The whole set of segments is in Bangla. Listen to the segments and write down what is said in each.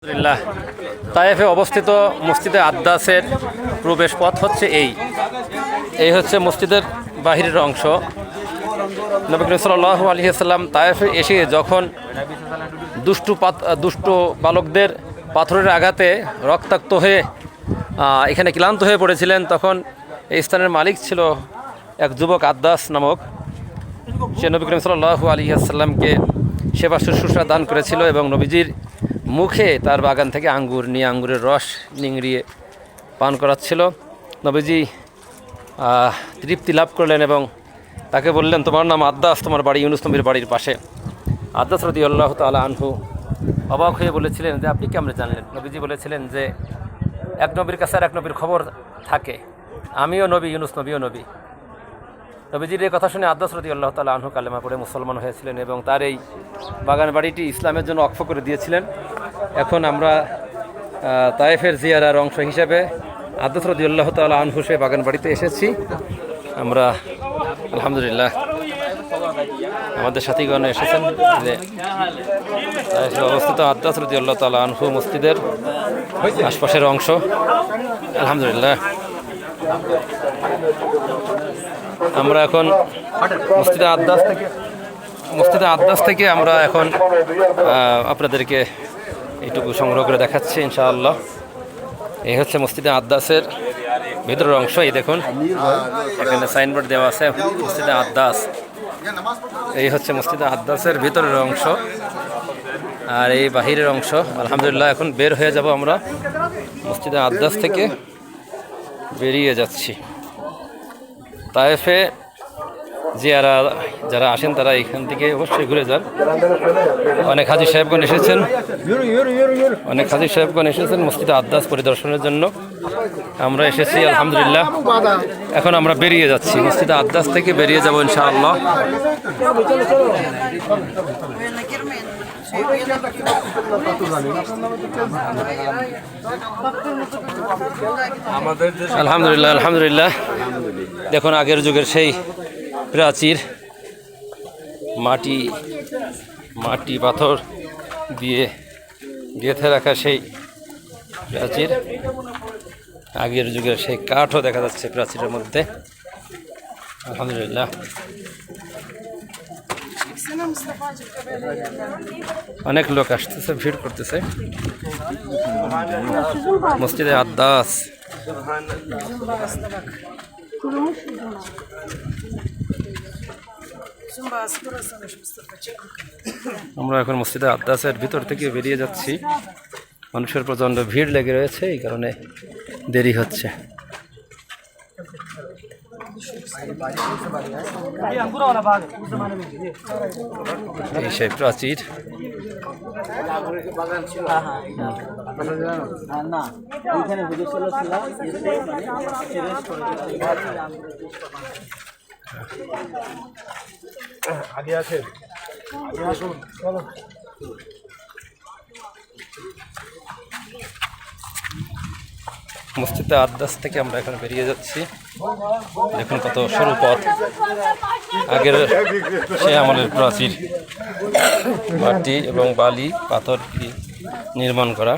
আলহামদুলিল্লাহ, তায়েফে অবস্থিত মসজিদে আদ্দাসের প্রবেশ পথ হচ্ছে এই হচ্ছে মসজিদের বাহিরের অংশ। নবী করিম সাল্লাল্লাহু আলাইহি ওয়াসাল্লাম তায়েফে এসে যখন দুষ্ট বালকদের পাথরের আঘাতে রক্তাক্ত হয়ে এখানে ক্লান্ত হয়ে পড়েছিলেন, তখন এই স্থানের মালিক ছিল এক যুবক আদ্দাস নামক। সে নবী করিম সাল্লাল্লাহু আলাইহি ওয়াসাল্লামকে সেবা শুশ্রূষা দান করেছিল এবং নবীজির মুখে তার বাগান থেকে আঙ্গুরের রস নিংড়িয়ে পান করাচ্ছিল। নবীজি তৃপ্তি লাভ করলেন এবং তাকে বললেন, তোমার নাম আদ্দাস, তোমার বাড়ি ইউনুস নবীর বাড়ির পাশে। আদ্দাস রাদিয়াল্লাহু তাআলা আনহু অবাক হয়ে বলেছিলেন যে আপনি কেমনে জানলেন? নবীজি বলেছিলেন যে এক নবীর কাছে আর এক নবীর খবর থাকে, আমিও নবী, ইউনুস নবীও নবী। নবীজির এই কথা শুনে আদ্দাস রাদিয়াল্লাহু তাআলা আনহু কালেমা পড়ে মুসলমান হয়েছিলেন এবং তার এই বাগান বাড়িটি ইসলামের জন্য ওয়াকফ করে দিয়েছিলেন। এখন আমরা তায়েফের জিয়ারার অংশ হিসাবে আদ্দাস রাদিয়াল্লাহু তাআলা আনহু সেই বাগান বাড়িতে এসেছি। আমরা আলহামদুলিল্লাহ আমাদের সাথীগণ এসেছেন যে তায়েফে অবস্থিত আদ্দাস রাদিয়াল্লাহু তাআলা আনহু মসজিদের আশপাশের অংশ। আলহামদুলিল্লাহ আমরা এখন মসজিদে আদ্দাস থেকে আমরা এখন আপনাদেরকে এইটুকু সংগ্রহ করে দেখাচ্ছি ইনশাআল্লাহ। এই হচ্ছে মসজিদে আদ্দাসের ভিতরের অংশ। এই দেখুন এখানে সাইনবোর্ড দেওয়া আছে মসজিদে আদ্দাস। এই হচ্ছে মসজিদে আদ্দাসের ভিতরের অংশ আর এই বাহিরের অংশ। আলহামদুলিল্লাহ এখন বের হয়ে যাব, আমরা মসজিদে আদ্দাস থেকে বেরিয়ে যাচ্ছি। তায়েফে যারা আসেন তারা এখান থেকে অবশ্যই ঘুরে যান। অনেক হাজী সাহেবগণ এসেছেন মসজিদে আদ্দাস পরিদর্শনের জন্য। আমরা এসেছি আলহামদুলিল্লাহ। এখন আমরা বেরিয়ে যাচ্ছি, মসজিদে আদ্দাস থেকে বেরিয়ে যাব ইনশাআল্লাহ। আলহামদুলিল্লাহ দেখুন আগের যুগের সেই প্রাচীর, মাটি পাথর দিয়ে গেঁথে রাখা সেই প্রাচীর, আগের যুগের সেই কাঠও দেখা যাচ্ছে প্রাচীরের মধ্যে। আলহামদুলিল্লাহ অনেক লোক আসতেছে, ভিড় করতেছে মসজিদে আদ্দাস। আমরা এখন মসজিদে আদ্দাসের ভিতর থেকে বেরিয়ে যাচ্ছি। মানুষের প্রচণ্ড ভিড় লেগে রয়েছে, এই কারণে দেরি হচ্ছে। এই সেই প্রাচীর, আগে আছে মসজিদে আদ্দাস থেকে আমরা এখন বেরিয়ে যাচ্ছি। দেখুন কত সরু পথ, আগের সে আমলের প্রাচীর, মাটি এবং বালি পাথর দিয়ে নির্মাণ করা।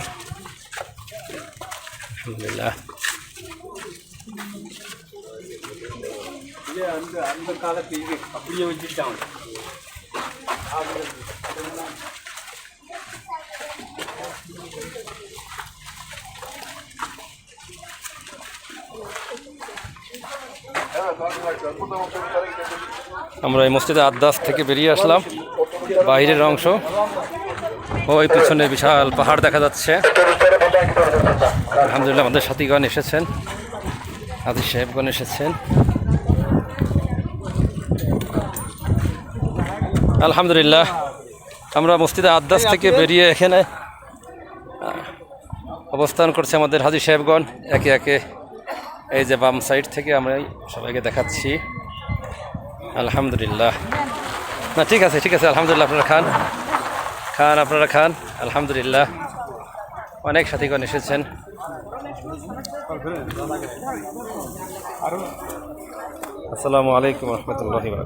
আলহামদুলিল্লাহ আমরা এই মসজিদে আদ্দাস থেকে বেরিয়ে আসলাম। বাহিরের অংশ, ওই পিছনে বিশাল পাহাড় দেখা যাচ্ছে। আলহামদুলিল্লাহ আমাদের সাথীগণ এসেছেন, হাজী সাহেবগণ এসেছেন। আলহামদুলিল্লাহ আমরা মসজিদে আদ্দাস থেকে বেরিয়ে এখানে অবস্থান করছে আমাদের হাজী সাহেবগণ। একে একে এই যে বাম সাইড থেকে আমরা সবাইকে দেখাচ্ছি। আলহামদুলিল্লাহ না ঠিক আছে আলহামদুলিল্লাহ আপনারা খান। আলহামদুলিল্লাহ অনেক সাথীগণ এসেছেন। আসসালামু আলাইকুম ওয়া রাহমাতুল্লাহি ওয়া বারাকাতুহু।